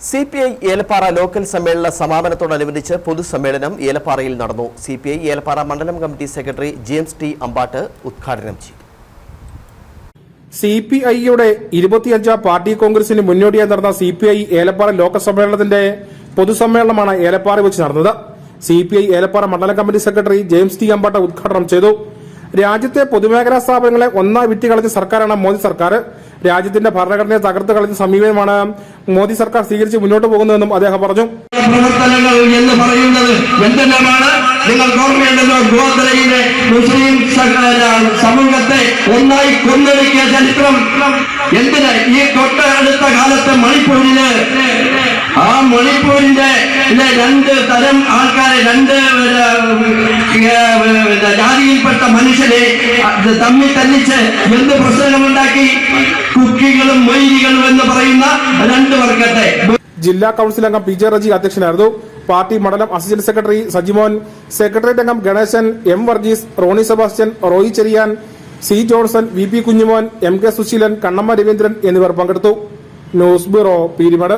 CPI Elappara local സമ്മേളന സമാപനത്തോടനുബന്ധിച്ച് പൊതുസമ്മേളനം ഏലപ്പാറയിൽ നടന്നു. CPI ഏലപ്പാറ മണ്ഡലം committee secretary James T Ambat ഉദ്ഘാടനം ചെയ്തു. CPIയുടെ 25ാം പാർട്ടി കോൺഗ്രസിന് മുന്നോടിയായി നടന്ന CPI ഏലപ്പാറ ലോക്കൽ സമ്മേളനത്തിന്റെ പൊതുസമ്മേളനമാണ് ഏലപ്പാറ വെച്ച് നടന്നത്. CPI ഏലപ്പാറ മണ്ഡലം committee secretary James T Ambat ഉദ്ഘാടനം ചെയ്തു. രാജ്യത്തെ പൊതുമേഖലാ സ്ഥാപനങ്ങളെ ഒന്നായി വിറ്റുകളഞ്ഞ സർക്കാരാണ് മോദി സർക്കാർ. രാജ്യത്തിന്റെ ഭരണഘടനയെ തകർത്ത് കളഞ്ഞ സമീപനമാണ് മോദി സർക്കാർ സ്വീകരിച്ച് മുന്നോട്ട് പോകുന്നതെന്നും അദ്ദേഹം പറഞ്ഞു. പ്രവർത്തനങ്ങൾ എന്ന് പറയുന്നത് എന്തെല്ലാമാണ്? നിങ്ങൾ ഓർമ്മയുണ്ടല്ലോ, ഗോത്രയിലെ മുസ്ലിം സമൂഹത്തെ ഒന്നായി കൊന്നൊടുക്കിയ ചരിത്രം. എന്തിന്? ഈ തൊട്ടടുത്ത കാലത്ത് മണിപ്പൂരിന്റെ രണ്ട് തരം ആൾക്കാരെ, രണ്ട് ജാതിയിൽപ്പെട്ട മനുഷ്യരെ തമ്മിൽ തല്ലിച്ച് എന്ത് പ്രശ്നങ്ങളുണ്ടാക്കി? കുക്കികളും മൊയ്ലികളും എന്ന് പറയുന്ന രണ്ട് വർഗത്തെ. ജില്ലാ കൌൺസിൽ അംഗം PJ റജി അധ്യക്ഷനായിരുന്നു. പാർട്ടി മണ്ഡലം അസിസ്റ്റന്റ് സെക്രട്ടറി സജിമോൻ, സെക്രട്ടേറിയറ്റ് അംഗം Ganeshan, M Varghese, Ronnie Sebastian, Roy Cherian, C Johnson, VP Kunjumon, MK Susheelan, Kannamma Raveendran എന്നിവർ പങ്കെടുത്തു. News bureau, Peermade.